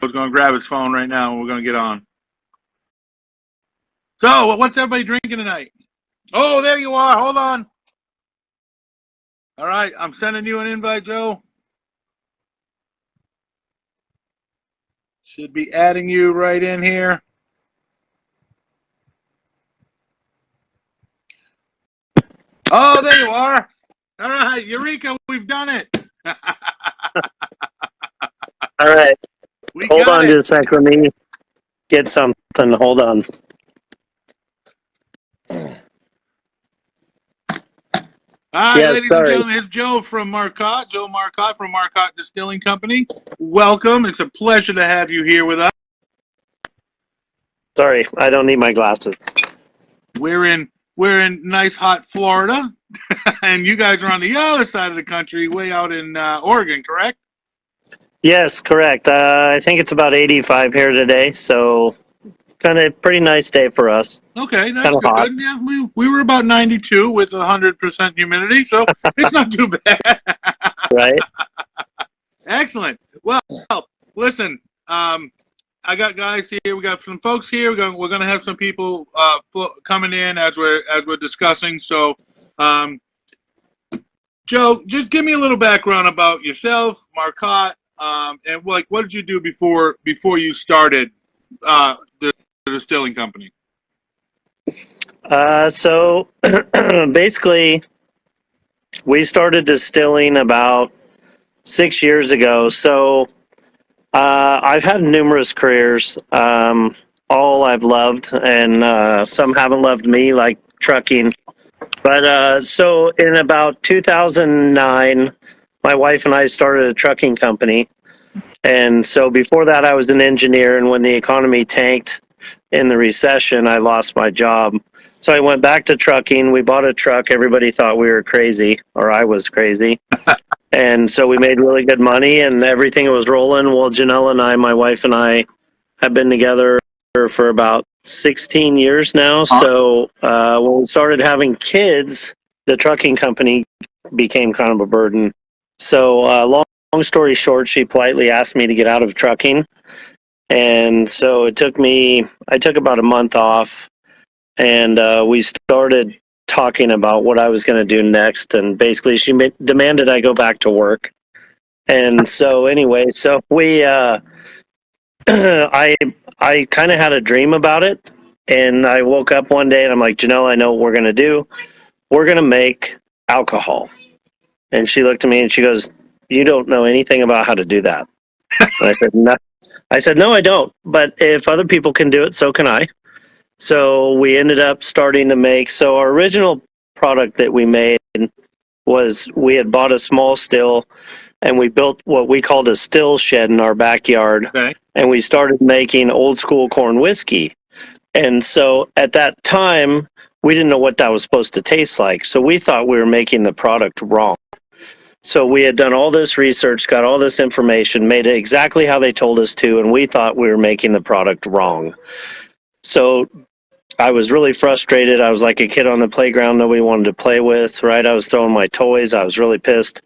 Marco's going to grab his phone right now, and we're going to get on. So, what's everybody drinking tonight? Oh, there you are. Hold on. All right, I'm sending you an invite, Joe. Should be adding you right in here. Oh, there you are. All right, Eureka, we've done it. All right. Hold on it. just a sec. Let me get something. Hold on. All right, ladies and gentlemen, it's Joe from Marcotte. Joe Marcotte from Marcotte Distilling Company. Welcome. It's a pleasure to have you here with us. Sorry, I don't need my glasses. We're in nice hot Florida, and you guys are on the other side of the country, way out in Oregon, correct? Yes, correct. I think it's about 85 here today, so kind of pretty nice day for us. Okay, that's Kinda good. hot. Yeah, we were about 92 with 100% humidity, so it's not too bad. Right. Excellent. Well, listen, I got guys here. We got some folks here. We're going to have some people coming in as we're discussing. So, Joe, just give me a little background about yourself, Marcotte, and what did you do before you started the distilling company? So basically, we started distilling about 6 years ago. So I've had numerous careers. All I've loved, and some haven't loved me, like trucking. But so in about 2009, my wife and I started a trucking company. And so before that, I was an engineer. And when the economy tanked in the recession, I lost my job. So I went back to trucking. We bought a truck. Everybody thought we were crazy, or I was crazy. And so we made really good money, and everything was rolling. Well, Janelle and I, my wife and I, have been together for about 16 years now. So when we started having kids, the trucking company became kind of a burden. So long story short, she politely asked me to get out of trucking. And so I took about a month off, and we started talking about what I was going to do next. And basically she demanded I go back to work. And so anyway, so we, I kind of had a dream about it, and I woke up one day and I'm like, Janelle, I know what we're going to do. We're going to make alcohol. And she looked at me and she goes, you don't know anything about how to do that. And I said, no. No, I don't. But if other people can do it, so can I. So we ended up starting to make, so our original product that we made was we had bought a small still, and we built what we called a still shed in our backyard. Okay. And we started making old school corn whiskey. And so at that time, we didn't know what that was supposed to taste like. So we thought we were making the product wrong. So we had done all this research, got all this information, made it exactly how they told us to, and we thought we were making the product wrong. So I was really frustrated. I was like a kid on the playground nobody wanted to play with, right? I was throwing my toys. I was really pissed.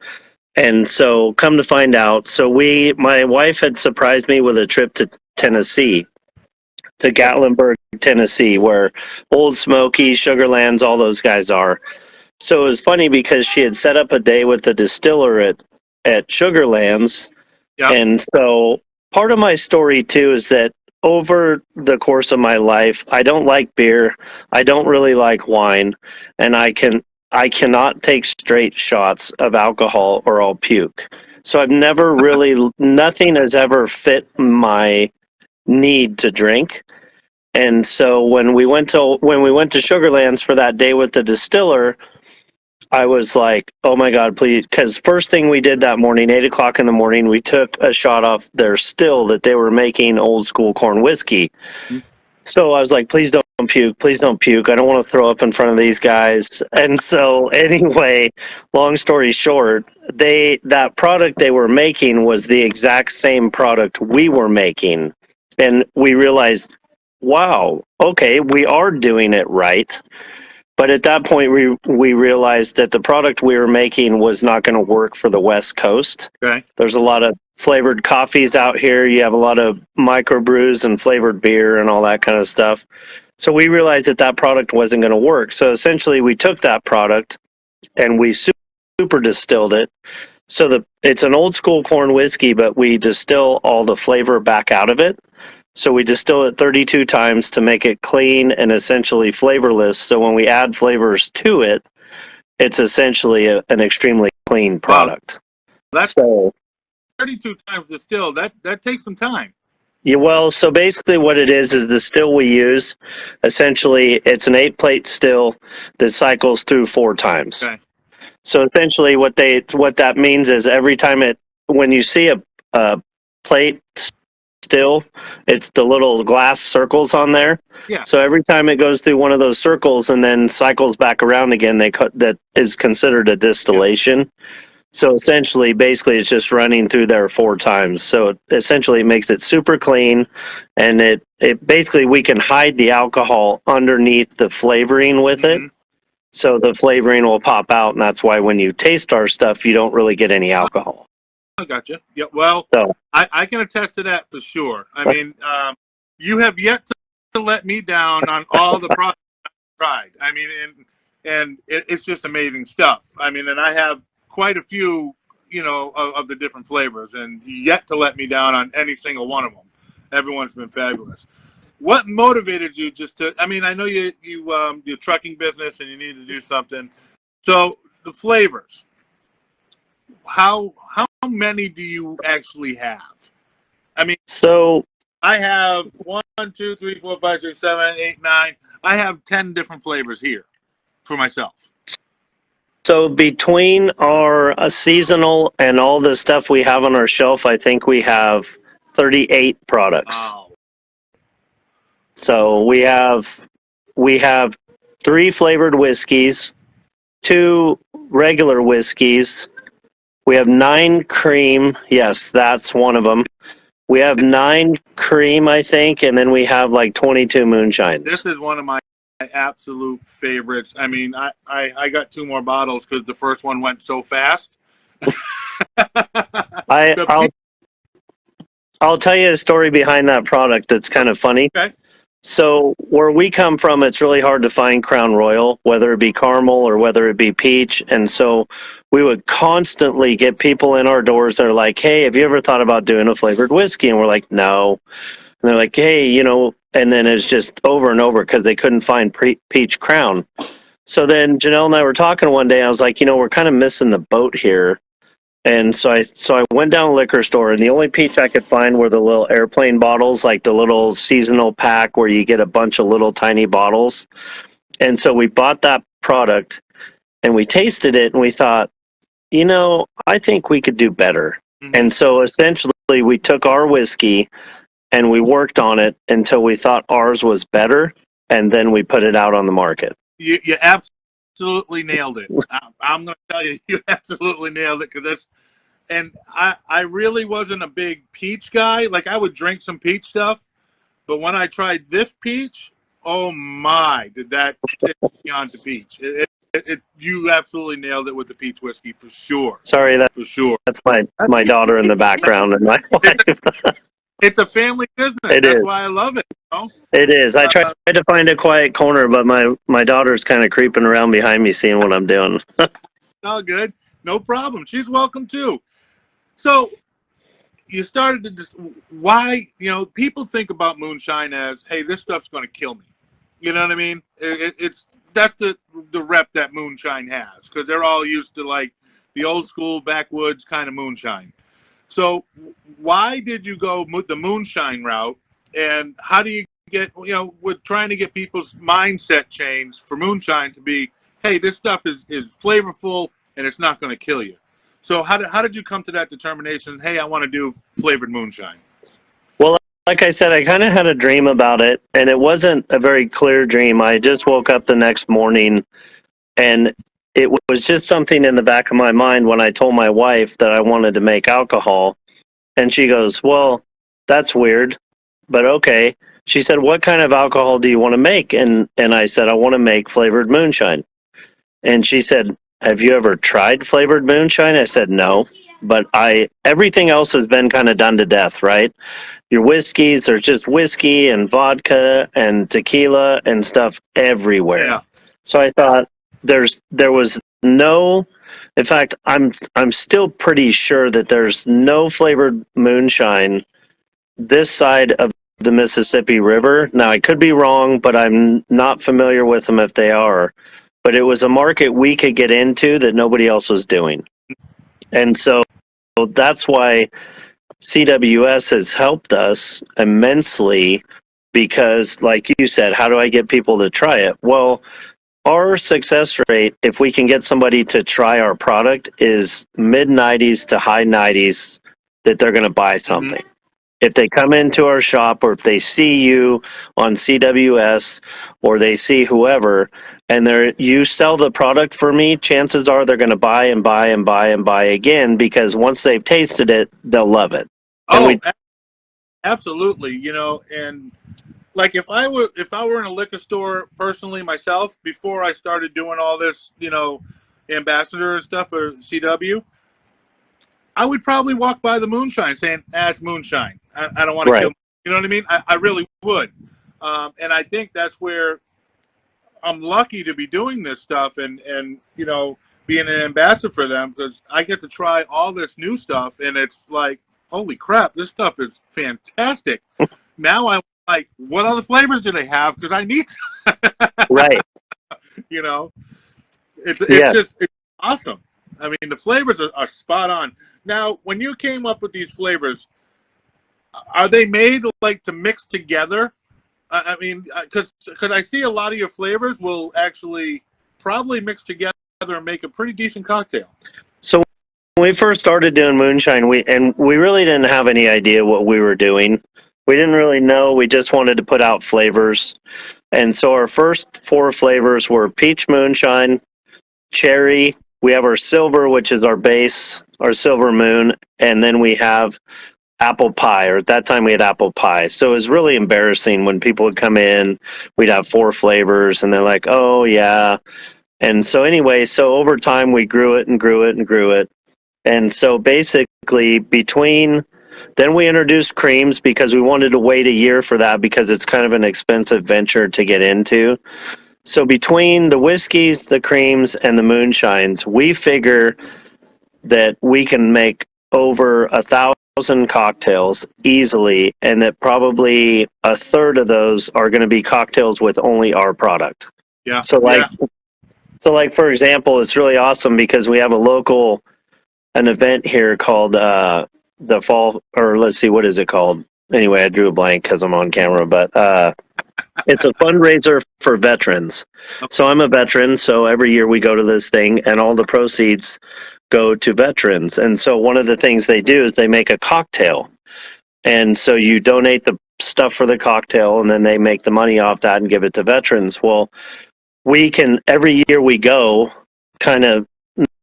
And so come to find out, my wife had surprised me with a trip to Tennessee, to Gatlinburg, Tennessee, where Old Smoky, Sugarlands, all those guys are. So it was funny because she had set up a day with the distiller at Sugarlands. Yep. And so part of my story too is that over the course of my life, I don't like beer. I don't really like wine, and I cannot take straight shots of alcohol or I'll puke. So I've never really, nothing has ever fit my need to drink. And so when we went to Sugarlands for that day with the distiller, I was like, oh my God, please. Because first thing we did that morning, 8 o'clock in the morning, we took a shot off their still that they were making old school corn whiskey. Mm-hmm. So I was like, please don't puke. Please don't puke. I don't want to throw up in front of these guys. And so anyway, long story short, that product they were making was the exact same product we were making. And we realized, wow, okay, we are doing it right. But at that point, we realized that the product we were making was not going to work for the West Coast. Okay. There's a lot of flavored coffees out here. You have a lot of microbrews and flavored beer and all that kind of stuff. So we realized that that product wasn't going to work. So essentially, we took that product and we super distilled it. So it's an old school corn whiskey, but we distill all the flavor back out of it. So we distill it 32 times to make it clean and essentially flavorless. So when we add flavors to it, it's essentially an extremely clean product. Wow. That's so 32 times distilled. That takes some time. Yeah, well, so basically what it is the still we use, essentially it's an 8-plate still that cycles through 4 times. Okay. So essentially what that means is every time when you see a plate still, it's the little glass circles on there. Yeah. So every time it goes through one of those circles and then cycles back around again, that is considered a distillation. Yeah. So essentially, basically, it's just running through there 4 times. So essentially, it makes it super clean, and it basically we can hide the alcohol underneath the flavoring with it. So the flavoring will pop out, and that's why when you taste our stuff, you don't really get any alcohol. I gotcha. Yeah. Well, I can attest to that for sure. I mean, you have yet to let me down on all the products I've tried. I mean, and it's just amazing stuff. I mean, and I have quite a few, of the different flavors, and yet to let me down on any single one of them. Everyone's been fabulous. What motivated you I mean, I know you're trucking business and you need to do something. So the flavors, how many do you actually have? I mean, so I have 1, 2, 3, 4, 5, 6, 7, 8, 9. I have 10 different flavors here for myself. So between our seasonal and all the stuff we have on our shelf, I think we have 38 products. Wow. So we have 3 flavored whiskeys, 2 regular whiskeys. We have 9 cream. Yes, that's one of them. We have 9 cream, I think, and then we have like 22 moonshines. This is one of my absolute favorites. I mean, I got 2 more bottles because the first one went so fast. I'll tell you a story behind that product that's kind of funny. Okay. So where we come from, it's really hard to find Crown Royal, whether it be caramel or whether it be peach. And so we would constantly get people in our doors that are like, hey, have you ever thought about doing a flavored whiskey? And we're like, no. And they're like, hey, and then it's just over and over because they couldn't find peach Crown. So then Janelle and I were talking one day. I was like, we're kind of missing the boat here. And so I went down to a liquor store, and the only peach I could find were the little airplane bottles, like the little seasonal pack where you get a bunch of little tiny bottles. And so we bought that product, and we tasted it, and we thought, I think we could do better. Mm-hmm. And so essentially we took our whiskey, and we worked on it until we thought ours was better, and then we put it out on the market. You absolutely nailed it. I'm going to tell you, you absolutely nailed it and I really wasn't a big peach guy. Like, I would drink some peach stuff, but when I tried this peach, oh my, did that tip me on to peach. You absolutely nailed it with the peach whiskey for sure. Sorry, for sure. That's my daughter in the background and my wife. It's a family business. That's why I love it. It is. I tried to find a quiet corner, but my daughter's kind of creeping around behind me, seeing what I'm doing. All good. No problem. She's welcome too. So you started to just why, people think about moonshine as, hey, this stuff's going to kill me. You know what I mean? That's the rep that moonshine has, because they're all used to like the old school backwoods kind of moonshine. So why did you go the moonshine route, and how do you get, we're trying to get people's mindset changed for moonshine to be, hey, this stuff is flavorful and it's not going to kill you. So how did you come to that determination, hey, I want to do flavored moonshine? Well, like I said, I kind of had a dream about it, and it wasn't a very clear dream. I just woke up the next morning, and it was just something in the back of my mind when I told my wife that I wanted to make alcohol. And she goes, well, that's weird, but okay. She said, "What kind of alcohol do you want to make?" And I said, "I want to make flavored moonshine." And she said, "Have you ever tried flavored moonshine?" I said, "No, but everything else has been kind of done to death, right? Your whiskeys are just whiskey and vodka and tequila and stuff everywhere." Yeah. So I thought there was no, in fact, I'm still pretty sure that there's no flavored moonshine this side of the Mississippi River. Now, I could be wrong, but I'm not familiar with them if they are. But it was a market we could get into that nobody else was doing. And so that's why CWS has helped us immensely because, like you said, how do I get people to try it? Well, our success rate, if we can get somebody to try our product, is mid 90s to high 90s that they're going to buy something. Mm-hmm. If they come into our shop or if they see you on CWS or they see whoever and you sell the product for me, chances are they're going to buy and buy and buy and buy again because once they've tasted it, they'll love it. And Oh, absolutely. And like if I were in a liquor store personally myself before I started doing all this, ambassador and stuff for CW, I would probably walk by the moonshine saying, it's moonshine. I don't want to right, kill. You know what I mean? I really would. And I think that's where I'm lucky to be doing this stuff and being an ambassador for them because I get to try all this new stuff and it's like, holy crap, this stuff is fantastic. Now I'm like, what other flavors do they have? Because I need, right, you know, yes. it's awesome. I mean, the flavors are spot on. Now, when you came up with these flavors, are they made like to mix together? I mean, because I see a lot of your flavors will actually probably mix together and make a pretty decent cocktail. So when we first started doing moonshine, we really didn't have any idea what we were doing. We didn't really know. We just wanted to put out flavors. And so our first four flavors were peach moonshine, cherry. We have our silver, which is our base, our silver moon, and then we have apple pie, or at that time we had apple pie. So it was really embarrassing when people would come in, we'd have four flavors, and they're like, oh, yeah. And so anyway, so over time we grew it and grew it and grew it. And so basically then we introduced creams because we wanted to wait a year for that because it's kind of an expensive venture to get into. So between the whiskeys, the creams, and the moonshines, we figure that we can make over 1,000 cocktails easily, and that probably a third of those are going to be cocktails with only our product. Yeah, So yeah. like for example, it's really awesome because we have an event here called the fall, or let's see, what is it called? Anyway, I drew a blank because I'm on camera, but it's a fundraiser for veterans. So I'm a veteran, so every year we go to this thing, and all the proceeds go to veterans. And so one of the things they do is they make a cocktail. And so you donate the stuff for the cocktail, and then they make the money off that and give it to veterans. Well, we can, every year we go, kind of,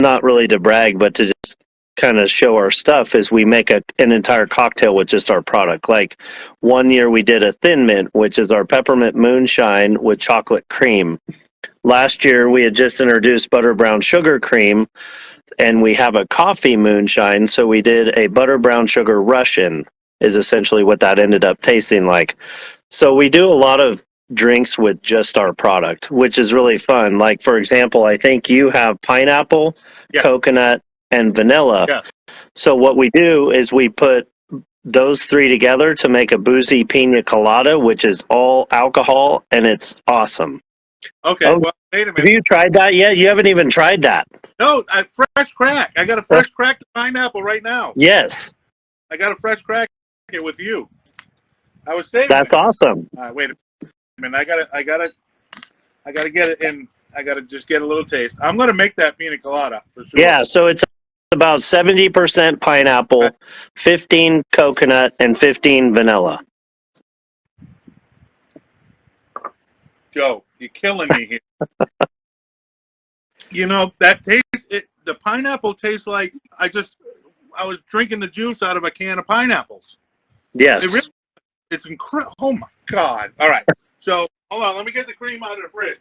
not really to brag, but to just kind of show our stuff, is we make an entire cocktail with just our product. Like one year we did a thin mint, which is our peppermint moonshine with chocolate cream. Last year we had just introduced butter brown sugar cream, and we have a coffee moonshine, so we did a butter brown sugar Russian, is essentially what that ended up tasting like. So we do a lot of drinks with just our product, which is really fun. Like, for example, I think you have pineapple, Yeah, coconut, and vanilla. yeah. So what we do is we put those three together to make a boozy pina colada, which is all alcohol, and it's awesome. Okay, Oh, well, wait a have minute. you tried that yet? You haven't even tried that. No, fresh crack. I got a fresh cracked pineapple right now. Yes, I got a fresh crack it with you. I was saving that's it. awesome. Wait a minute. I gotta get it in. I gotta just get a little taste. I'm gonna make that pina colada for sure. Yeah, so it's about 70% Okay. pineapple, 15 coconut, and 15 vanilla. Joe, you're killing me here. That taste. The pineapple tastes like I was drinking the juice out of a can of pineapples. It really, Yes. It's incredible. Oh my God. All right. So hold on. Let me get the cream out of the fridge.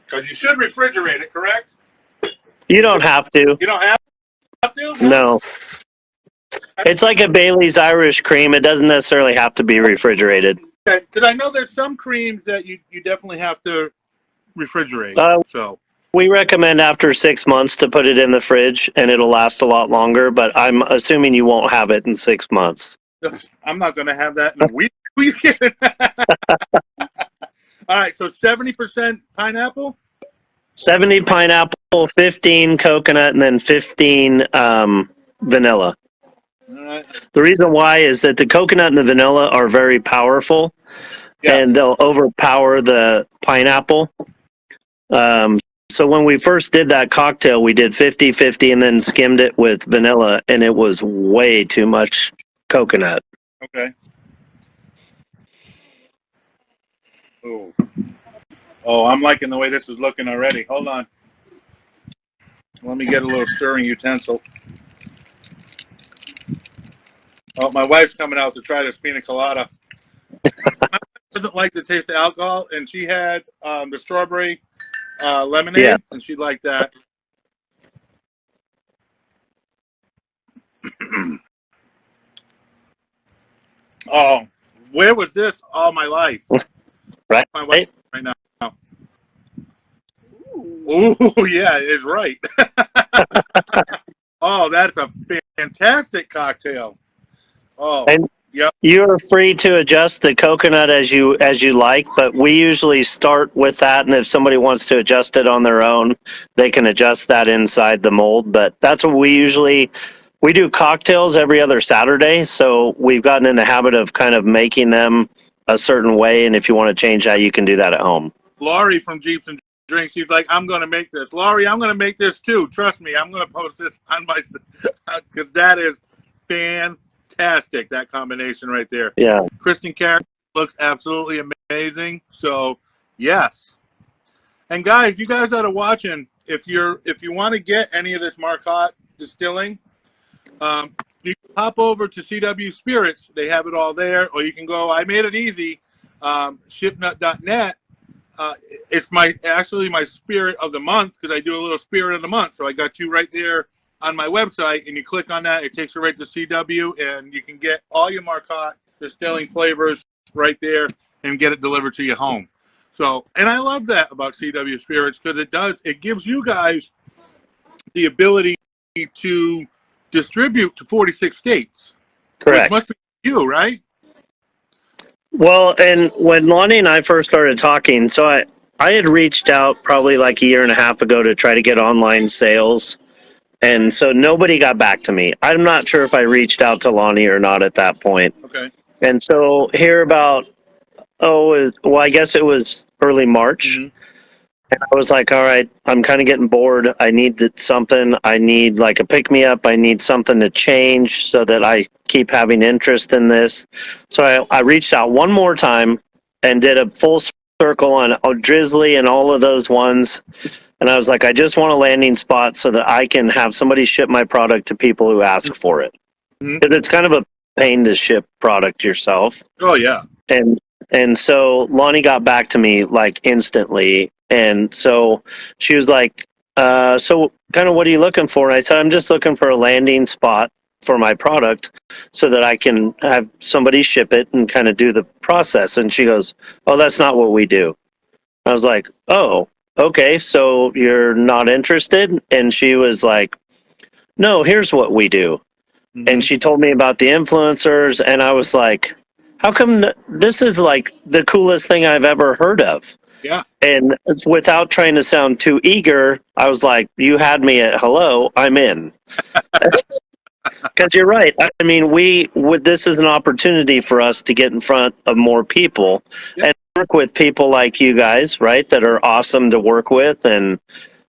Because you should refrigerate it, correct? You don't have to. You don't have to? No? No. It's like a Bailey's Irish cream. It doesn't necessarily have to be refrigerated. Okay. Because I know there's some creams that you definitely have to refrigerate. So We recommend after 6 months to put it in the fridge, and it'll last a lot longer, but I'm assuming you won't have it in 6 months. I'm not going to have that in a week. Who you kidding? All right. So 70% pineapple? 70 pineapple, 15 coconut, and then 15 vanilla. All right. The reason why is that the coconut and the vanilla are very powerful, and they'll overpower the pineapple. So when we first did that cocktail, we did 50-50 and then skimmed it with vanilla, and it was way too much coconut. Okay. Ooh. Oh, I'm liking the way this is looking already. Hold on. Let me get a little stirring utensil. Oh, my wife's coming out to try this pina colada. Doesn't like the taste of alcohol, and she had the strawberry lemonade, and she liked that. Oh, where was this all my life? Right. My wife right now. Oh, yeah, it's right. Oh, that's a fantastic cocktail. Oh, And yep. you're free to adjust the coconut as you like, but we usually start with that, and if somebody wants to adjust it on their own, they can adjust that inside the mold. But that's what we do cocktails every other Saturday, so we've gotten in the habit of kind of making them a certain way, and if you want to change that, you can do that at home. Laurie from Jeeps and Drinks, she's like, I'm going to make this. Laurie, I'm going to make this too. Trust me, I'm going to post this on my, because that is fantastic, that combination right there. Yeah. Kristen Carey looks absolutely amazing. So, yes. And guys, you guys that are watching, if you want to get any of this Marcotte Distilling, you can hop over to CW Spirits. They have it all there. Or you can go, I made it easy, shipnut.net. It's actually my spirit of the month, because I do a little spirit of the month. So I got you right there on my website, and you click on that. It takes you right to CW, and you can get all your Marcotte Distilling flavors right there and get it delivered to your home. So, and I love that about CW Spirits, because it gives you guys the ability to distribute to 46 states. Correct. Which must be you, right? Well, and when Lonnie and I first started talking, so I had reached out probably like a year and a half ago to try to get online sales. And so nobody got back to me. I'm not sure if I reached out to Lonnie or not at that point. Okay. And so here about, I guess it was early March. Mm-hmm. And I was like, all right, I'm kind of getting bored. I need something. I need like a pick me up. I need something to change so that I keep having interest in this. So I reached out one more time and did a full circle on Drizzly and all of those ones. And I was like, I just want a landing spot so that I can have somebody ship my product to people who ask for it. Because it's kind of a pain to ship product yourself. Oh, yeah. And so Lonnie got back to me like instantly. And so she was like, so kind of what are you looking for? And I said, I'm just looking for a landing spot for my product so that I can have somebody ship it and kind of do the process. And she goes, oh, that's not what we do. I was like, oh, okay, so you're not interested? And she was like, no, here's what we do. Mm-hmm. And she told me about the influencers, and I was like, how come this is like the coolest thing I've ever heard of? Yeah. And without trying to sound too eager, I was like, you had me at hello, I'm in. Because you're right. I mean, this is an opportunity for us to get in front of more people and work with people like you guys, right, that are awesome to work with. And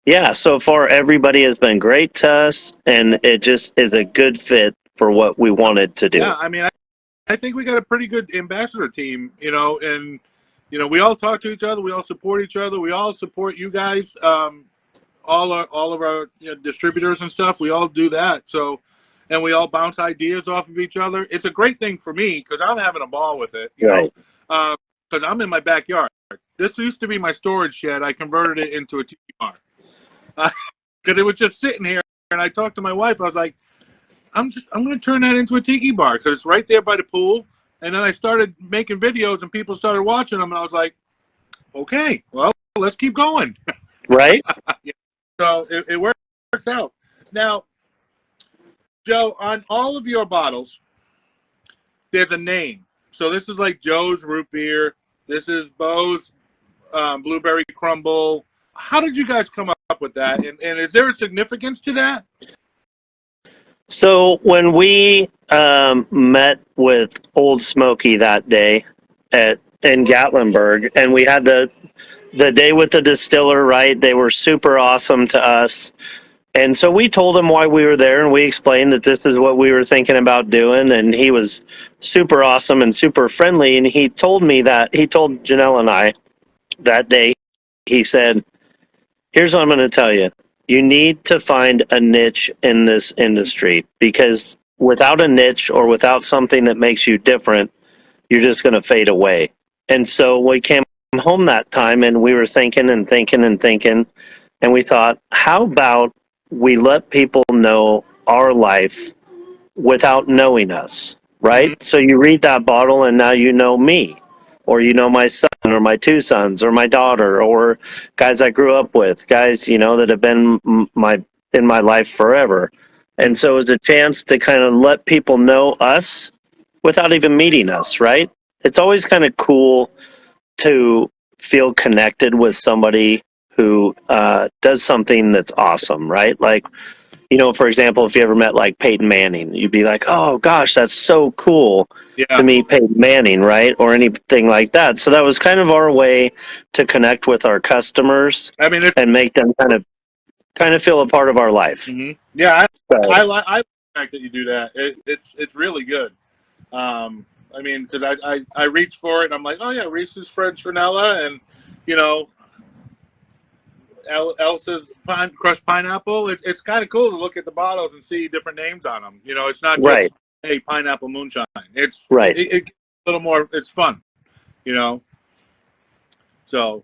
yeah, so far everybody has been great to us, and it just is a good fit for what we wanted to do. Yeah, I mean, I think we got a pretty good ambassador team, and we all talk to each other, we all support each other, we all support you guys. all of our distributors and stuff. We all do that. So, and we all bounce ideas off of each other. It's a great thing for me because I'm having a ball with it. You Right. know, because I'm in my backyard. This used to be my storage shed. I converted it into a tiki bar because it was just sitting here. And I talked to my wife. I was like, I'm going to turn that into a tiki bar because it's right there by the pool. And then I started making videos and people started watching them. And I was like, okay, well, let's keep going. Right. So it works out. Now, Joe, on all of your bottles, there's a name. So this is like Joe's root beer. This is Bo's blueberry crumble. How did you guys come up with that? And is there a significance to that? So when we met with Old Smoky that day in Gatlinburg, and we had the day with the distiller, right? They were super awesome to us. And so we told him why we were there, and we explained that this is what we were thinking about doing. And he was super awesome and super friendly. And he told Janelle and I that day, he said, here's what I'm going to tell you. You need to find a niche in this industry, because without a niche or without something that makes you different, you're just going to fade away. And so we came home that time and we were thinking and thinking and thinking. And we thought, how about we let people know our life without knowing us, right? Mm-hmm. So you read that bottle and now you know me, or you know my son or my two sons or my daughter, or guys I grew up with, guys, that have been in my life forever. And so it was a chance to kind of let people know us without even meeting us, right? It's always kind of cool to feel connected with somebody who does something that's awesome, right? Like, for example, if you ever met like Peyton Manning, you'd be like, oh gosh, that's so cool Yeah. to meet Peyton Manning, right? Or anything like that. So that was kind of our way to connect with our customers I mean, and make them kind of feel a part of our life. mm-hmm. Yeah, So, I like the fact that you do that. It's really good. I mean, because I reach for it and I'm like, oh yeah, Reese's French vanilla and Elsa's crushed pineapple. It's kind of cool to look at the bottles and see different names on them. It's not just right, hey, pineapple moonshine. right. It a little more. It's fun. So,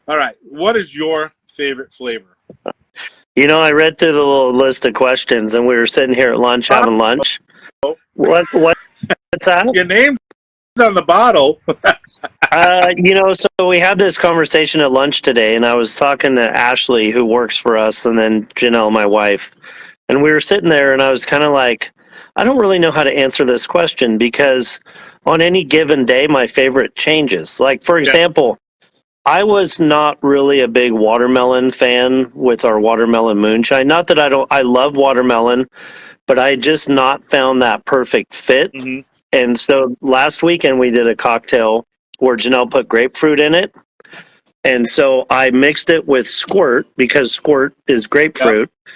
all right, what is your favorite flavor? I read through the little list of questions, and we were sitting here at lunch having lunch. What's that? Your name's on the bottle. So we had this conversation at lunch today, and I was talking to Ashley, who works for us, and then Janelle, my wife. And we were sitting there, and I was kind of like, I don't really know how to answer this question, because on any given day, my favorite changes. Like, for example, I was not really a big watermelon fan with our watermelon moonshine. Not that I love watermelon, but I just not found that perfect fit. Mm-hmm. And so last weekend we did a cocktail where Janelle put grapefruit in it. And so I mixed it with Squirt, because Squirt is grapefruit. Yep.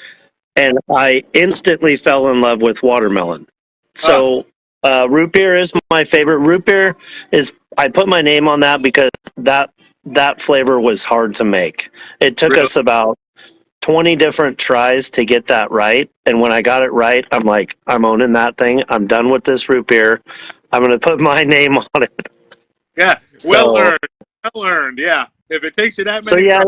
And I instantly fell in love with watermelon. So root beer is my favorite. Root beer I put my name on that because that flavor was hard to make. It took us about 20 different tries to get that right. And when I got it right, I'm like, I'm owning that thing. I'm done with this root beer. I'm going to put my name on it. Yeah, well earned. Well earned, yeah. If it takes you that many. So, yeah,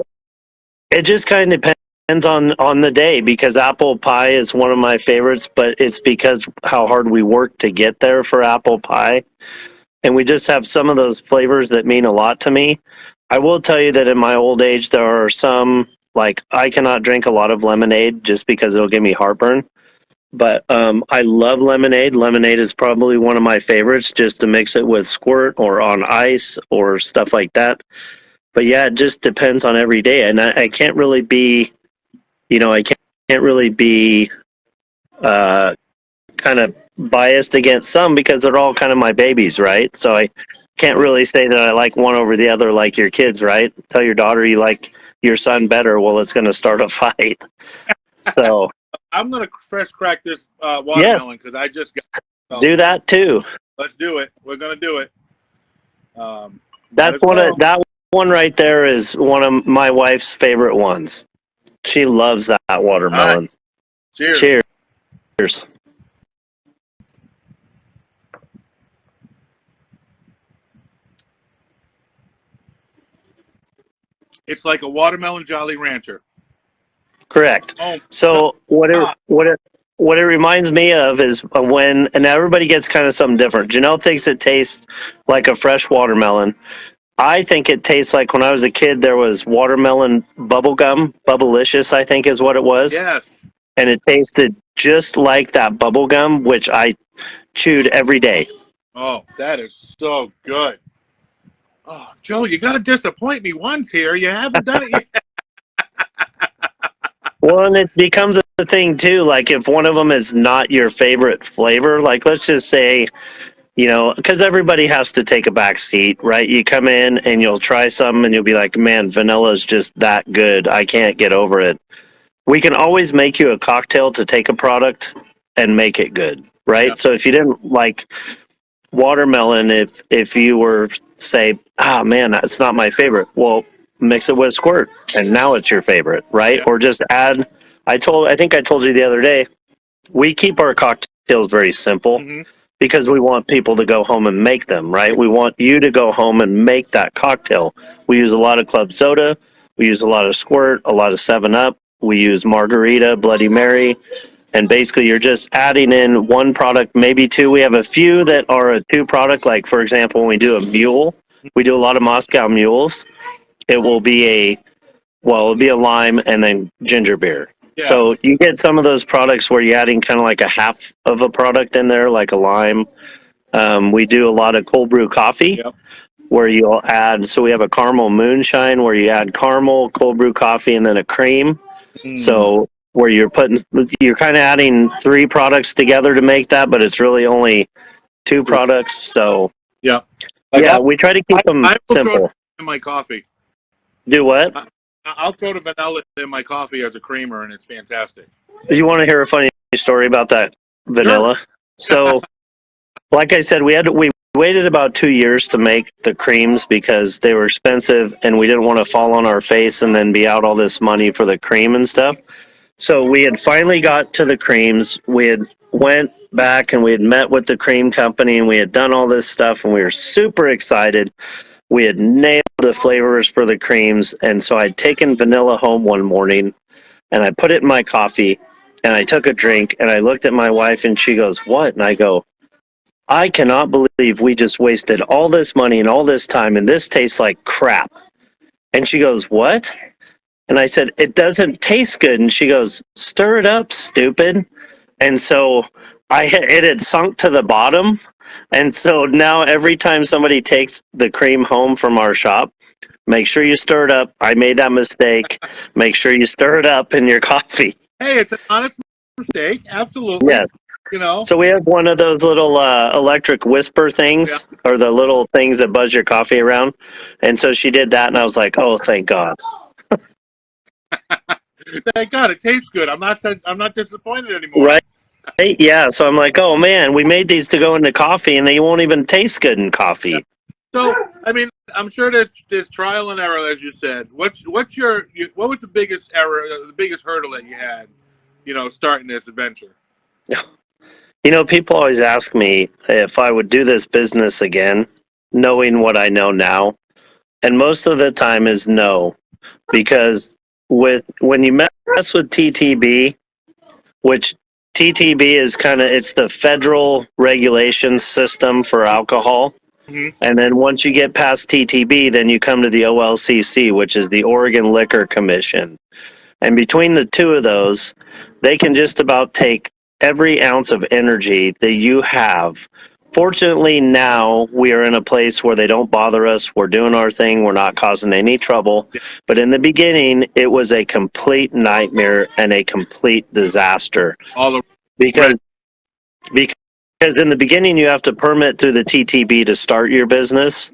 it just kind of depends on the day, because apple pie is one of my favorites, but it's because how hard we work to get there for apple pie. And we just have some of those flavors that mean a lot to me. I will tell you that in my old age, there are some, like, I cannot drink a lot of lemonade just because it'll give me heartburn. But I love lemonade. Lemonade is probably one of my favorites, just to mix it with Squirt or on ice or stuff like that. But yeah, it just depends on every day. And I can't really be, I can't really be kind of biased against some, because they're all kind of my babies, right? So I can't really say that I like one over the other, like your kids, right? Tell your daughter you like your son better, well, it's going to start a fight. So I'm going to fresh crack this watermelon, because I just got do that too. Let's do it. We're going to do it. That one right there is one of my wife's favorite ones. She loves that All watermelon. right. Cheers. Cheers. It's like a watermelon Jolly Rancher. Correct. Oh, So God. what it reminds me of is when, and everybody gets kind of something different. Janelle thinks it tastes like a fresh watermelon. I think it tastes like when I was a kid, there was watermelon bubble gum, Bubblicious, I think is what it was. Yes. And it tasted just like that bubble gum, which I chewed every day. Oh, that is so good. Oh, Joe, you got to disappoint me once here. You haven't done it yet. Well, and it becomes a thing too. Like if one of them is not your favorite flavor, like let's just say, because everybody has to take a back seat, right? You come in and you'll try some and you'll be like, man, vanilla is just that good. I can't get over it. We can always make you a cocktail to take a product and make it good, Yeah. right? So if you didn't like watermelon, if you were say, ah, man, that's not my favorite, well, mix it with squirt and now it's your favorite, right? Yeah. Or just add. I think I told you the other day, we keep our cocktails very simple Mm-hmm. because we want people to go home and make them, right? We want you to go home and make that cocktail. We use a lot of club soda, we use a lot of squirt, a lot of 7-Up, we use margarita, Bloody Mary, and basically you're just adding in one product, maybe two. We have a few that are a two product, like for example, when we do a mule, we do a lot of Moscow mules. It will be it'll be a lime and then ginger beer. Yeah. So you get some of those products where you're adding kind of like a half of a product in there, like a lime. We do a lot of cold brew coffee Yep. where you'll add, so we have a caramel moonshine where you add caramel, cold brew coffee, and then a cream. Mm. So where you're kind of adding three products together to make that, but it's really only two products. So Yep. Like yeah, we try to keep them I will throw it simple. in my coffee. Do what? I'll throw the vanilla in my coffee as a creamer, and it's fantastic. You want to hear a funny story about that Sure. vanilla? So, like I said, we waited about 2 years to make the creams because they were expensive, and we didn't want to fall on our face and then be out all this money for the cream and stuff. So we had finally got to the creams. We had went back and we had met with the cream company and we had done all this stuff and we were super excited. We had nailed the flavors for the creams, and so I'd taken vanilla home one morning and I put it in my coffee and I took a drink and I looked at my wife and she goes, "What?" And I go, "I cannot believe we just wasted all this money and all this time and this tastes like crap." And she goes, "What?" And I said, "It doesn't taste good." And she goes, "Stir it up, stupid." And so it had sunk to the bottom. And so now every time somebody takes the cream home from our shop, make sure you stir it up. I made that mistake. Make sure you stir it up in your coffee. Hey, it's an honest mistake. Absolutely. Yes. You know. So we have one of those little electric whisper things, Yeah. or the little things that buzz your coffee around. And so she did that, and I was like, "Oh, thank God." Thank God, it tastes good. I'm not disappointed anymore. Right? Yeah. So I'm like, "Oh man, we made these to go into coffee, and they won't even taste good in coffee." Yeah. So, I mean, I'm sure there's trial and error, as you said. What was the biggest error, the biggest hurdle that you had, starting this adventure? People always ask me if I would do this business again, knowing what I know now. And most of the time is no, because when you mess with TTB, which TTB is it's the federal regulation system for alcohol. Mm-hmm. And then once you get past TTB, then you come to the OLCC, which is the Oregon Liquor Commission. And between the two of those, they can just about take every ounce of energy that you have. Fortunately, now we are in a place where they don't bother us. We're doing our thing. We're not causing any trouble. Yeah. But in the beginning, it was a complete nightmare and a complete disaster. All the Because in the beginning, you have to permit through the TTB to start your business.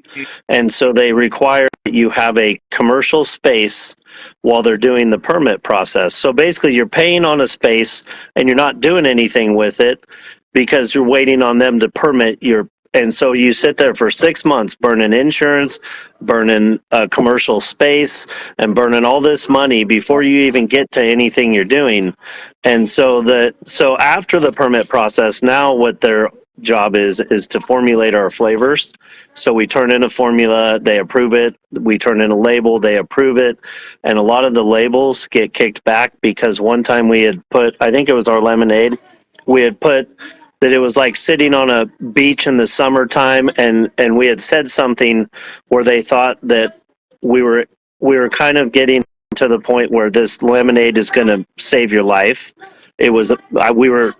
And so they require that you have a commercial space while they're doing the permit process. So basically, you're paying on a space and you're not doing anything with it because you're waiting on them to permit your And so you sit there for 6 months burning insurance, burning commercial space, and burning all this money before you even get to anything you're doing. And so after the permit process, now what their job is to formulate our flavors. So we turn in a formula, they approve it. We turn in a label, they approve it. And a lot of the labels get kicked back because one time we had put, I think it was our lemonade, we had put that it was like sitting on a beach in the summertime, and we had said something where they thought that we were kind of getting to the point where this lemonade is going to save your life. It was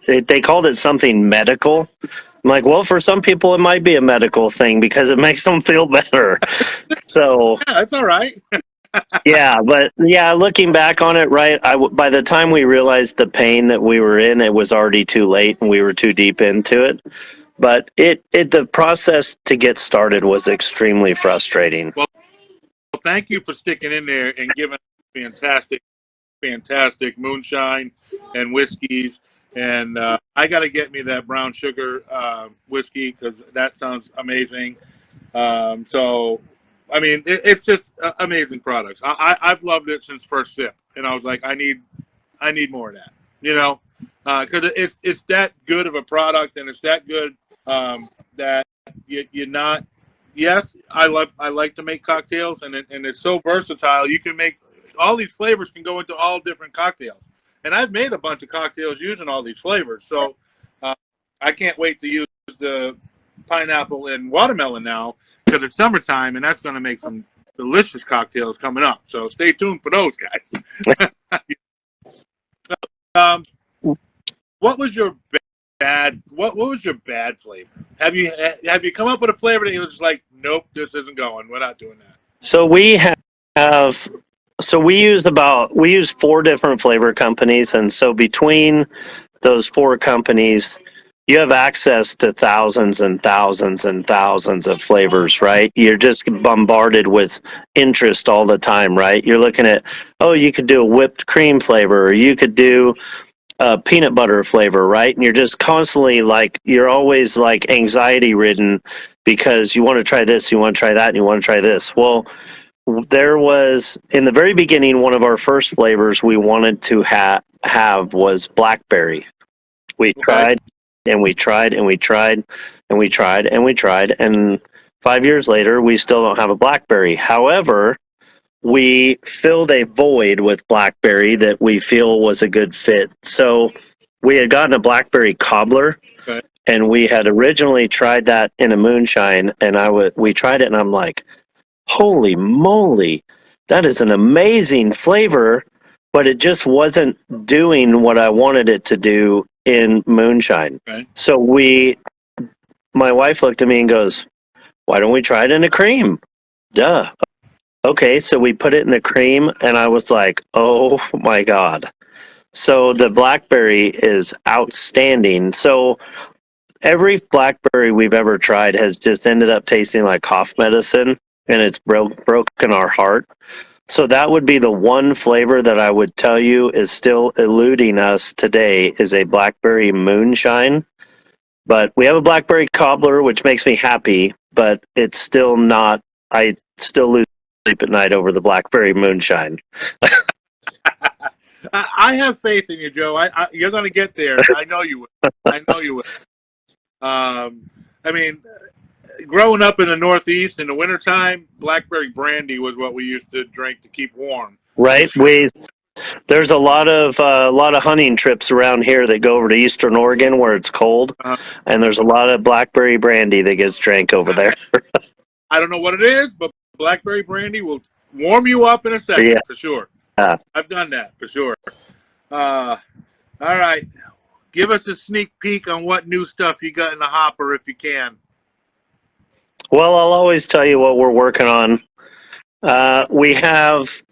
they called it something medical. I'm like, well, for some people it might be a medical thing because it makes them feel better. So Yeah, that's all right. yeah, but yeah, looking back on it, right? By the time we realized the pain that we were in, it was already too late and we were too deep into it. But the process to get started was extremely frustrating. Well, thank you for sticking in there and giving fantastic moonshine and whiskeys. And I got to get me that brown sugar whiskey because that sounds amazing. So, I mean, it's just amazing products. I've loved it since first sip, and I was like, I need more of that, you know, because it's that good of a product, and it's that good that you're not. Yes, I like to make cocktails, and it's so versatile. You can make all these flavors can go into all different cocktails, and I've made a bunch of cocktails using all these flavors. So I can't wait to use the pineapple and watermelon now because it's summertime, and that's going to make some delicious cocktails coming up. So stay tuned for those guys. What was your what was your bad flavor? Have you come up with a flavor that you're just like, nope, this isn't going. We're not doing that. So we use 4 different flavor companies, and so between those 4 companies, you have access to thousands and thousands and thousands of flavors, right? You're just bombarded with interest all the time, right? You're looking at, oh, you could do a whipped cream flavor, or you could do a peanut butter flavor, right? And you're just constantly like, you're always like anxiety ridden because you want to try this, you want to try that, and you want to try this. Well, there was, in the very beginning, one of our first flavors we wanted to have was blackberry. We Okay. tried and we tried and we tried and we tried and we tried, and 5 years later we still don't have a blackberry. However, we filled a void with blackberry that we feel was a good fit. So we had gotten a blackberry cobbler, Okay. and we had originally tried that in a moonshine, and we tried it, and I'm like, holy moly, that is an amazing flavor, but it just wasn't doing what I wanted it to do in moonshine. Okay. So my wife looked at me and goes, why don't we try it in a cream? Duh. Okay, so we put it in the cream, and I was like, oh my God. So the blackberry is outstanding. So every blackberry we've ever tried has just ended up tasting like cough medicine, and it's broken our heart. So that would be the one flavor that I would tell you is still eluding us today is a blackberry moonshine. But we have a blackberry cobbler, which makes me happy, but it's still not, I still lose sleep at night over the blackberry moonshine. I have faith in you, Joe. You're going to get there. I know you will. I know you will. I mean, growing up in the Northeast in the wintertime, blackberry brandy was what we used to drink to keep warm. Right? There's a lot of hunting trips around here that go over to Eastern Oregon where it's cold, and there's a lot of blackberry brandy that gets drank over there. I don't know what it is, but blackberry brandy will warm you up in a second, Yeah. for sure. Yeah. I've done that for sure. All right, give us a sneak peek on what new stuff you got in the hopper, if you can. Well, I'll always tell you what we're working on. We have,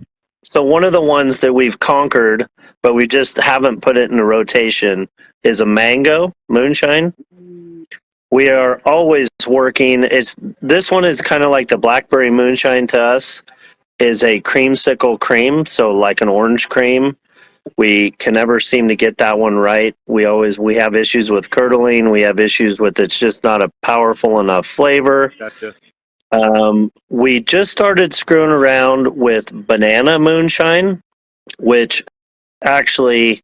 so one of the ones that we've conquered, but we just haven't put it in a rotation, is a mango moonshine. We are always working. This one is kind of like the blackberry moonshine to us, is a creamsicle cream, so like an orange cream. We can never seem to get that one right. We have issues with curdling. We have issues with it's just not a powerful enough flavor. Gotcha. We just started screwing around with banana moonshine, which actually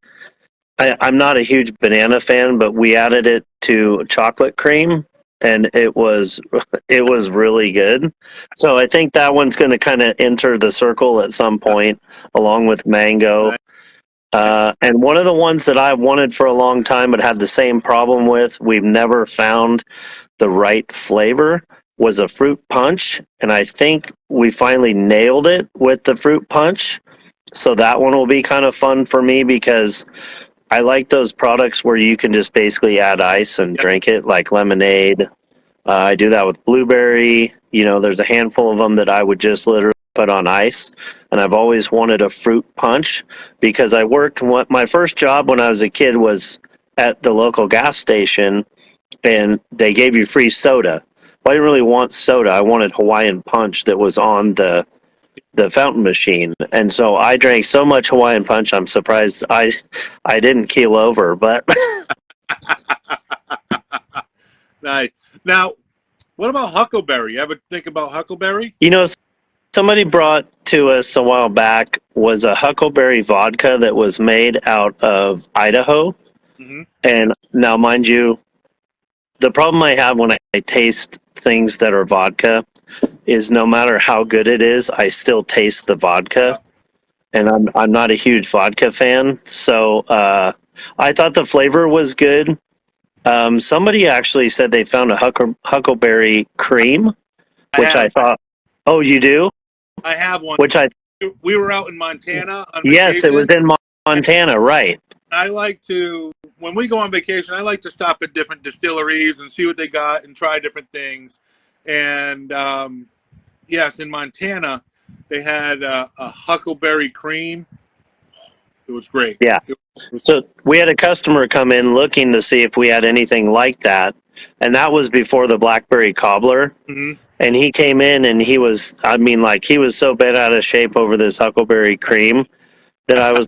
I'm not a huge banana fan, but we added it to chocolate cream, and it was it was really good. So I think that one's going to kind of enter the circle at some point, along with mango. Nice. And one of the ones that I've wanted for a long time but had the same problem with, we've never found the right flavor, was a fruit punch. And I think we finally nailed it with the fruit punch. So that one will be kind of fun for me because I like those products where you can just basically add ice and Yep. drink it, like lemonade. I do that with blueberry. There's a handful of them that I would just literally put on ice. And I've always wanted a fruit punch because my first job when I was a kid was at the local gas station, and they gave you free soda. Well, I didn't really want soda. I wanted Hawaiian Punch that was on the fountain machine. And so I drank so much Hawaiian Punch, I'm surprised I didn't keel over. But Nice. Now, what about huckleberry? You ever think about huckleberry? somebody brought to us a while back was a huckleberry vodka that was made out of Idaho. Mm-hmm. And now, mind you, the problem I have when I taste things that are vodka is no matter how good it is, I still taste the vodka. And I'm not a huge vodka fan. So I thought the flavor was good. Somebody actually said they found a huckleberry cream, which I thought, oh, you do? I have one. Which We were out in Montana on yes, vacation. it was in Montana, right? I like to, when we go on vacation, I like to stop at different distilleries and see what they got and try different things. And yes, in Montana, they had a huckleberry cream. It was great. Yeah. So we had a customer come in looking to see if we had anything like that, and that was before the blackberry cobbler. Mm-hmm. And he came in and he was so bent out of shape over this huckleberry cream that I was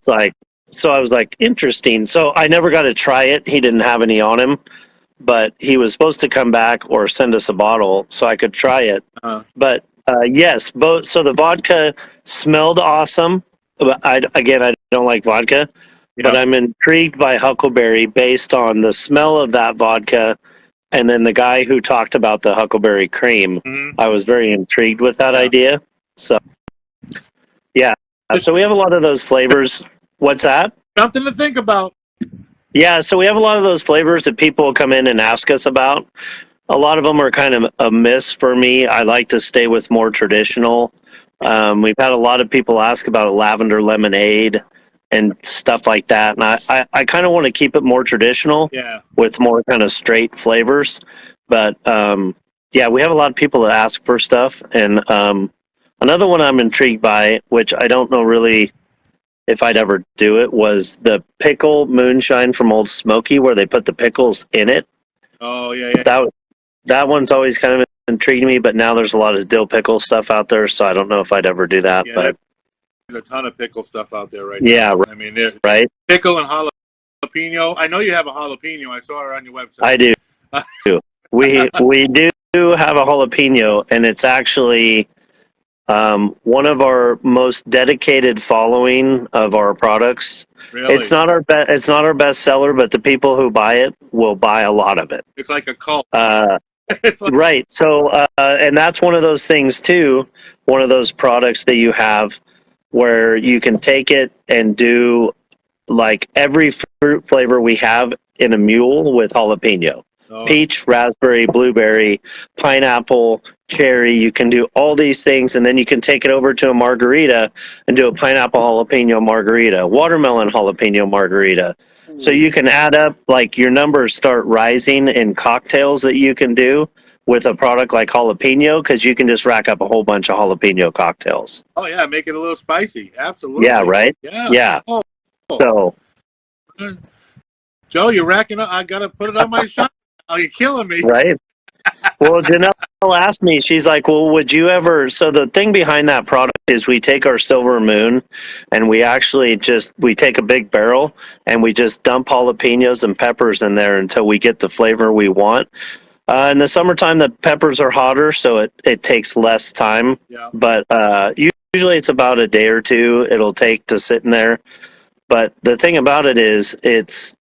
like, interesting. So I never got to try it. He didn't have any on him, but he was supposed to come back or send us a bottle so I could try it. But yes, both. So the vodka smelled awesome. I don't like vodka, but I'm intrigued by huckleberry based on the smell of that vodka. And then the guy who talked about the huckleberry cream, Mm-hmm. I was very intrigued with that idea. So, yeah. So we have a lot of those flavors. What's that? Something to think about. Yeah, so we have a lot of those flavors that people come in and ask us about. A lot of them are kind of a miss for me. I like to stay with more traditional. We've had a lot of people ask about a lavender lemonade and stuff like that. And I kind of want to keep it more traditional with more kind of straight flavors. But yeah, we have a lot of people that ask for stuff. And another one I'm intrigued by, which I don't know really if I'd ever do it, was the pickle moonshine from Old Smoky, where they put the pickles in it. Oh, yeah. That one's always kind of intrigued me, but now there's a lot of dill pickle stuff out there, so I don't know if I'd ever do that. Yeah, but there's a ton of pickle stuff out there right yeah, now. I mean, right? Pickle and jalapeno. I know you have a jalapeno. I saw it on your website. I do. we do have a jalapeno, and it's actually one of our most dedicated following of our products. Really? It's not our best seller, but the people who buy it will buy a lot of it. It's like a cult. Right. So, and that's one of those things too. One of those products that you have where you can take it and do like every fruit flavor we have in a mule with jalapeno. Peach, raspberry, blueberry, pineapple, cherry. You can do all these things, and then you can take it over to a margarita and do a pineapple jalapeno margarita, watermelon jalapeno margarita. So you can add up, like your numbers start rising in cocktails that you can do with a product like jalapeno, because you can just rack up a whole bunch of jalapeno cocktails. Oh yeah, make it a little spicy. Absolutely. Yeah, right? Yeah. Oh. So, Joe, you're racking up. I gotta put it on my shot. Oh, you're killing me. Right? Well, Janelle asked me, she's like, well, would you ever? So the thing behind that product is we take our Silver Moon and we actually we take a big barrel and we just dump jalapenos and peppers in there until we get the flavor we want. In the summertime, the peppers are hotter, so it takes less time. Yeah. But usually it's about a day or two it'll take to sit in there. But the thing about it is it's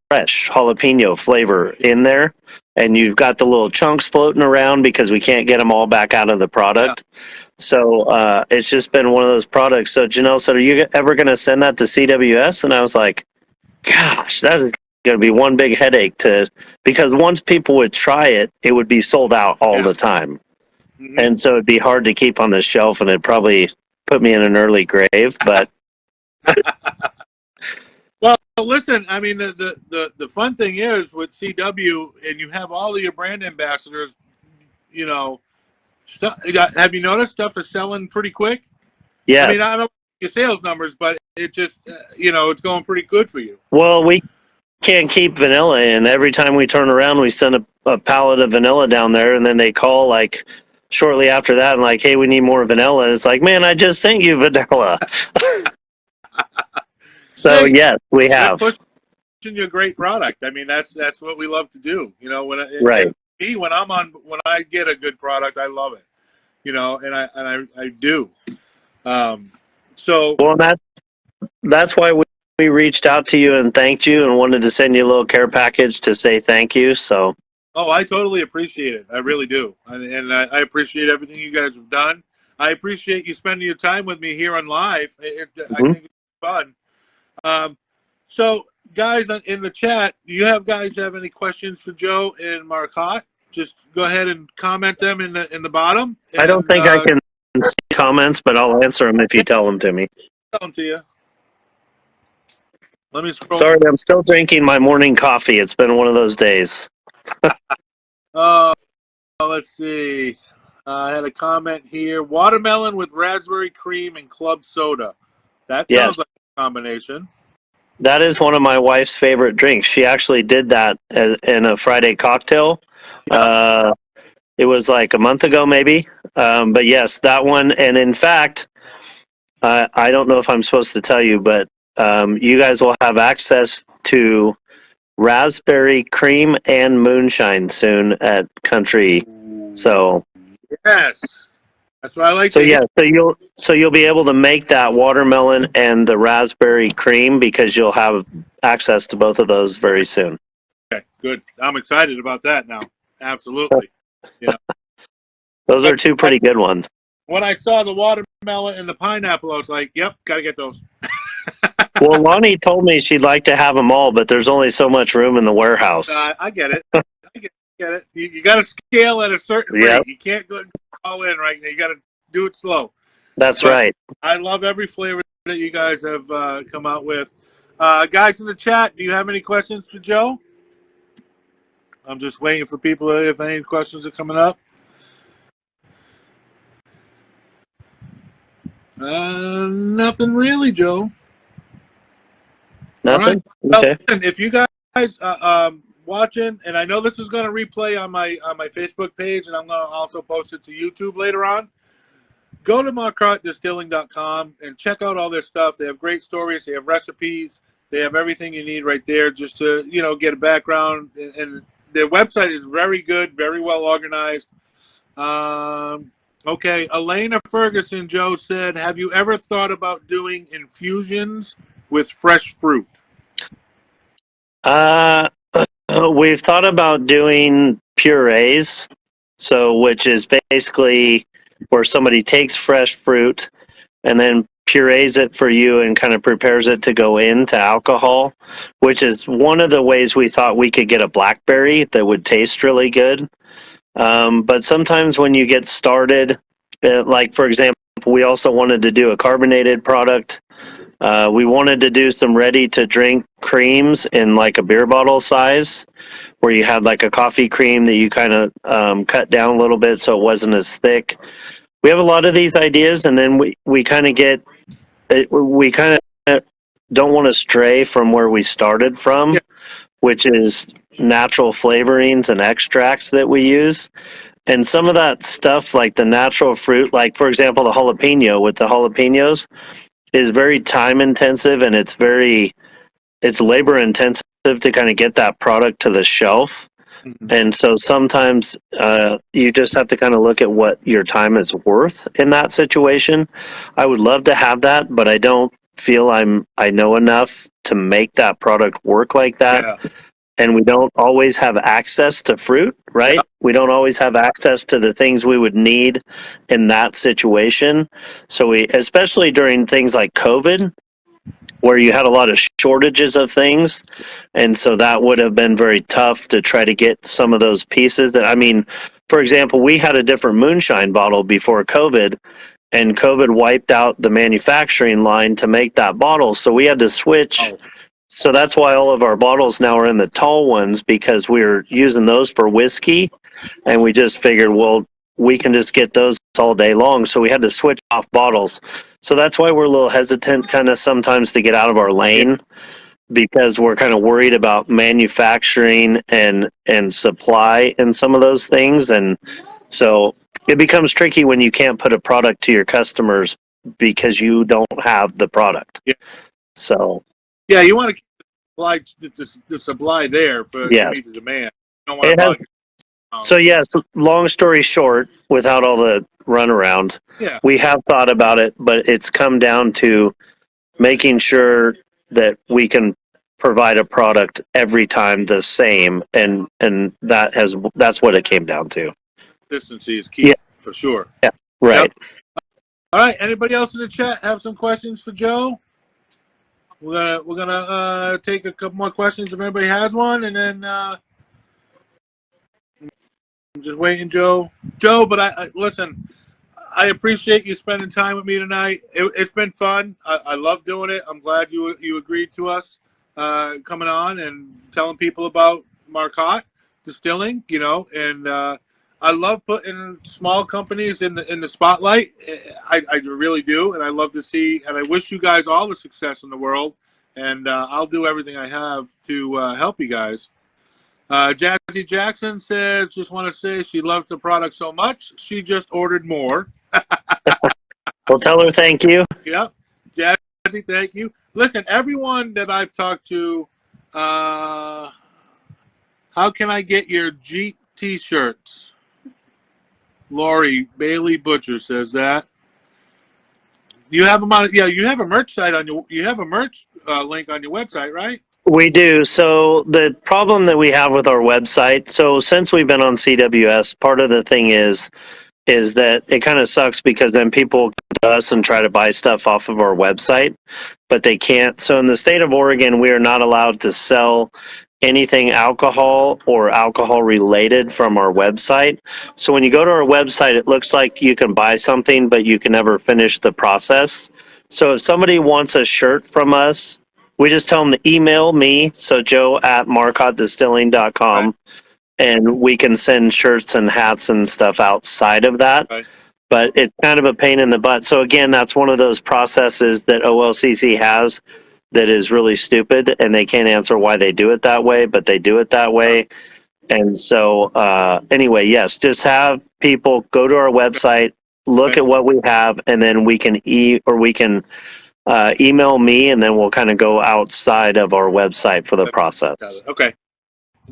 fresh jalapeno flavor in there, and you've got the little chunks floating around because we can't get them all back out of the product. Yeah. So it's just been one of those products. So Janelle said, are you ever going to send that to CWS? And I was like, gosh, that is going to be one big headache because once people would try it, it would be sold out all the time. Mm-hmm. And so it'd be hard to keep on the shelf, and it'd probably put me in an early grave, but well, listen, I mean, the fun thing is with CW, and you have all of your brand ambassadors, you know, have you noticed stuff is selling pretty quick? Yeah. I mean, I don't know your sales numbers, but it just, it's going pretty good for you. Well, we can't keep vanilla in. Every time we turn around, we send a pallet of vanilla down there, and then they call like shortly after that and like, hey, we need more vanilla. And it's like, man, I just sent you vanilla. So, hey, yes, we have. Pushing you a great product. I mean, that's what we love to do. You know, when I get a good product, I love it. You know, and I do. So well, that's why we reached out to you and thanked you and wanted to send you a little care package to say thank you. So. Oh, I totally appreciate it. I really do, and I appreciate everything you guys have done. I appreciate you spending your time with me here on live. I think it's fun. So, guys in the chat, do you guys have any questions for Joe and Marcotte? Just go ahead and comment them in the bottom. And, I don't think I can see comments, but I'll answer them if you tell them to me. Tell them to you. Let me scroll. Sorry, I'm still drinking my morning coffee. It's been one of those days. Let's see. I had a comment here. Watermelon with raspberry cream and club soda. That sounds like a combination. That is one of my wife's favorite drinks. She actually did that in a Friday cocktail. Yeah. It was like a month ago, maybe. But yes, that one. And in fact, I don't know if I'm supposed to tell you, but you guys will have access to raspberry cream and moonshine soon at Country. So yes, that's what I like. So you'll be able to make that watermelon and the raspberry cream because you'll have access to both of those very soon. Okay, good. I'm excited about that now. Absolutely. Yeah. Those are two pretty good ones. When I saw the watermelon and the pineapple, I was like, "Yep, got to get those." Well, Lonnie told me she'd like to have them all, but there's only so much room in the warehouse. I get it. Get it. You got to scale at a certain rate. You can't go all in right now. You got to do it slow. That's right. I love every flavor that you guys have come out with. Guys in the chat, do you have any questions for Joe? I'm just waiting for people if any questions are coming up. Nothing really, Joe. Nothing? Right. Okay. Well, if you guys watching, and I know this is going to replay on my Facebook page, and I'm going to also post it to YouTube later on. Go to MarcotteDistilling.com and check out all their stuff. They have great stories. They have recipes. They have everything you need right there just to get a background. And their website is very good, very well organized. Okay, Elena Ferguson, Joe said, have you ever thought about doing infusions with fresh fruit? We've thought about doing purees, which is basically where somebody takes fresh fruit and then purees it for you and kind of prepares it to go into alcohol, which is one of the ways we thought we could get a blackberry that would taste really good. But sometimes when you get started, like for example, we also wanted to do a carbonated product. We wanted to do some ready-to-drink creams in like a beer bottle size, where you had like a coffee cream that you kind of cut down a little bit so it wasn't as thick. We have a lot of these ideas, and then we kind of don't want to stray from where we started from, which is natural flavorings and extracts that we use. And some of that stuff, like the natural fruit, like for example, the jalapeno with the jalapenos, is very time intensive, and it's labor intensive to kind of get that product to the shelf. Mhm. And so sometimes you just have to kind of look at what your time is worth in that situation. I would love to have that, but I don't feel I know enough to make that product work like that. Yeah. And we don't always have access to fruit, Yeah. right? We don't always have access to the things we would need in that situation. So we, especially during things like COVID, where you had a lot of shortages of things, and so that would have been very tough to try to get some of those pieces. That, I mean, for example, we had a different moonshine bottle before COVID, and COVID wiped out the manufacturing line to make that bottle, so we had to switch. Oh, So that's why all of our bottles now are in the tall ones, because we were using those for whiskey, and we just figured, well, we can just get those all day long. So we had to switch off bottles. So that's why we're a little hesitant kind of sometimes to get out of our yeah. lane, because we're kind of worried about manufacturing and supply and some of those things. And so it becomes tricky when you can't put a product to your customers because you don't have the product. Yeah. So Yeah. You want to keep the supply there to yes, meet the demand. You don't want to it has. bug. So yes, long story short, without all the runaround, Yeah. we have thought about it, but it's come down to making sure that we can provide a product every time the same, and that's what it came down to. Consistency is Yeah, key for sure. yeah, Yep. right. All right. Anybody else in the chat have some questions for Joe? We're gonna take a couple more questions if anybody has one, and then I'm just waiting, Joe. Joe, but I listen. I appreciate you spending time with me tonight. It's been fun. I love doing it. I'm glad you agreed to us coming on and telling people about Marcotte Distilling. And I love putting small companies in the spotlight. I really do, and I love to see. And I wish you guys all the success in the world. And I'll do everything I have to help you guys. Jazzy Jackson says, just want to say she loves the product so much, she just ordered more. Well, tell her thank you. Yep. Jazzy, thank you. Listen, everyone that I've talked to, how can I get your Jeep t-shirts? Lori Bailey Butcher says that. You have them on, yeah, you have a merch site you have a merch link on your website, right? We do. So the problem that we have with our website, so since we've been on CWS, part of the thing is that it kind of sucks because then people come to us and try to buy stuff off of our website, but they can't. So in the state of Oregon, we are not allowed to sell anything alcohol or alcohol related from our website. So when you go to our website, it looks like you can buy something, but you can never finish the process. So if somebody wants a shirt from us, we just tell them to email me, so Joe at Right. marcottedistilling.com, and we can send shirts and hats and stuff outside of that. Right. But it's kind of a pain in the butt. So again, that's one of those processes that OLCC has that is really stupid, and they can't answer why they do it that way, but they do it that way. And so anyway, yes, just have people go to our website, look Okay. at what we have, and then we can email me, and then we'll kind of go outside of our website for the process. Okay.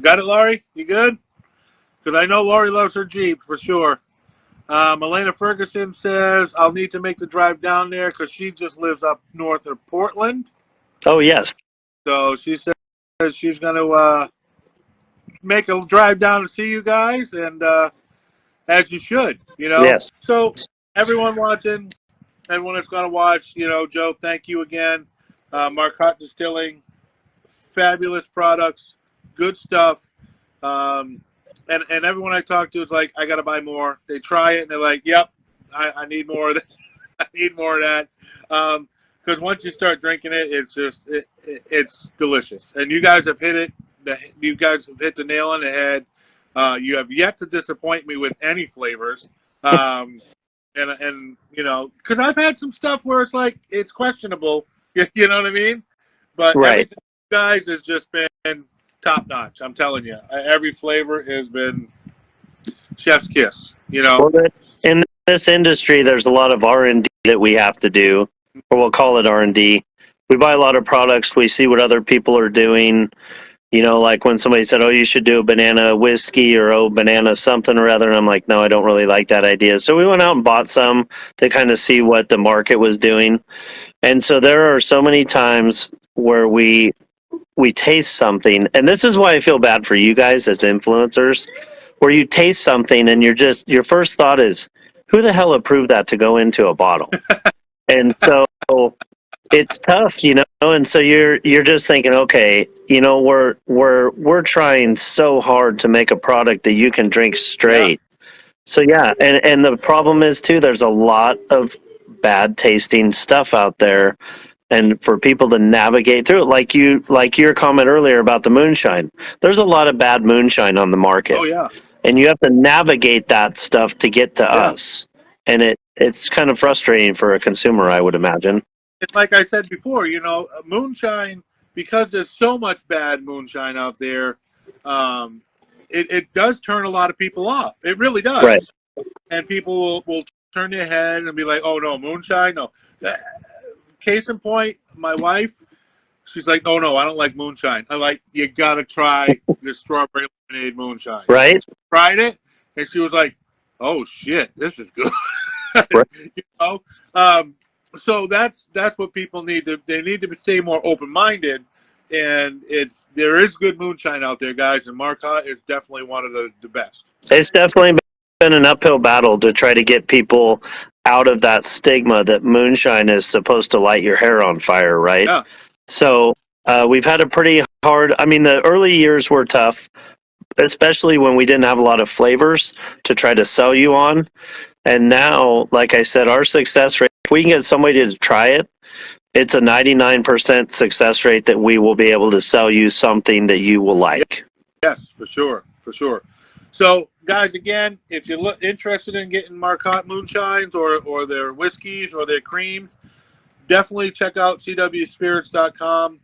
Got it, Laurie? You good? Because I know Laurie loves her Jeep for sure. Elena Ferguson says, I'll need to make the drive down there because she just lives up north of Portland. Oh, yes. So she says she's going to make a drive down to see you guys, and as you should, Yes. So everyone watching, everyone that's going to watch, Joe, thank you again. Marcotte Distilling, fabulous products, good stuff. And everyone I talk to is like, I got to buy more. They try it and they're like, yep, I need more of this. I need more of that. Because once you start drinking it, it's just it's delicious. And you guys have hit it. You guys have hit the nail on the head. You have yet to disappoint me with any flavors. And because I've had some stuff where it's like it's questionable. You know what I mean? But Right. everything you guys has just been top notch. I'm telling you, every flavor has been chef's kiss. You know. Well, in this industry, there's a lot of R&D that we have to do, or we'll call it R&D. We buy a lot of products. We see what other people are doing. You know, like when somebody said, "Oh, you should do a banana whiskey," or "Oh, banana something or other," and I'm like, "No, I don't really like that idea." So we went out and bought some to kind of see what the market was doing. And so there are so many times where we taste something, and this is why I feel bad for you guys as influencers, where you taste something and your first thought is, who the hell approved that to go into a bottle? And so it's tough, you know, and so you're just thinking, okay, you know, we're trying so hard to make a product that you can drink Yeah. straight. So yeah, and the problem is too, there's a lot of bad tasting stuff out there, and for people to navigate through it, like your comment earlier about the moonshine, there's a lot of bad moonshine on the market, Oh yeah. and you have to navigate that stuff to get to Yeah. us, and it's kind of frustrating for a consumer, I would imagine. And like I said before, you know, moonshine, because there's so much bad moonshine out there, um, it does turn a lot of people off. It really Right. does. And people will turn their head and be like, "Oh no, moonshine, no." Case in point, my wife, she's like, "Oh no, I don't like moonshine." I like, you gotta try the strawberry lemonade moonshine. Right. And she tried it, and she was like, "Oh shit, this is good." Right. You know, so that's what people need to. They need to stay more open minded, and there is good moonshine out there, guys, and Marcotte is definitely one of the best. It's definitely been an uphill battle to try to get people out of that stigma that moonshine is supposed to light your hair on fire, right? Yeah. So we've had a pretty hard. I mean, the early years were tough, especially when we didn't have a lot of flavors to try to sell you on. And now, like I said, our success rate, if we can get somebody to try it, it's a 99% success rate that we will be able to sell you something that you will like. Yes, for sure, for sure. So, guys, again, if you're interested in getting Marcotte moonshines or their whiskeys or their creams, definitely check out cwspirits.com.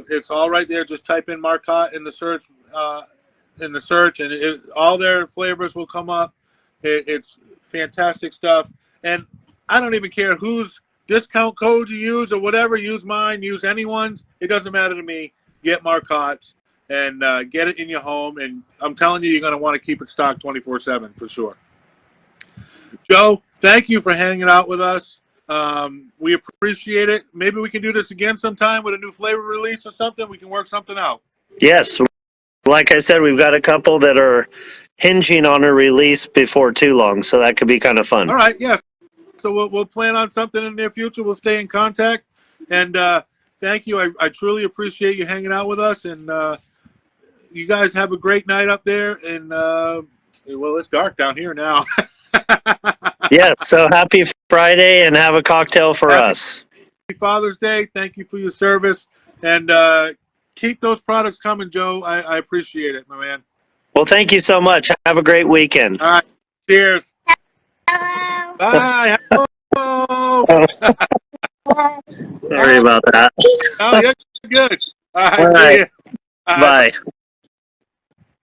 It's all right there. Just type in Marcotte in the search, and all their flavors will come up. It's fantastic stuff, and I don't even care whose discount code you use or whatever. Use mine, use anyone's. It doesn't matter to me. Get Marcotte's and get it in your home. And I'm telling you, you're going to want to keep it stocked 24/7 for sure. Joe, thank you for hanging out with us. We appreciate it. Maybe we can do this again sometime with a new flavor release or something. We can work something out. Yes, like I said, we've got a couple that are hinging on a release before too long, so that could be kind of fun. All right, yes. So we'll plan on something in the near future. We'll stay in contact. And thank you. I truly appreciate you hanging out with us. And you guys have a great night up there. And, well, it's dark down here now. Yes, so happy Friday and have a cocktail for us. Happy Father's Day. Thank you for your service. And keep those products coming, Joe. I appreciate it, my man. Well, thank you so much. Have a great weekend. All right. Cheers. Hello. Bye. Hello. Sorry about that. Oh, you're good. All right. All See right. ya. Bye.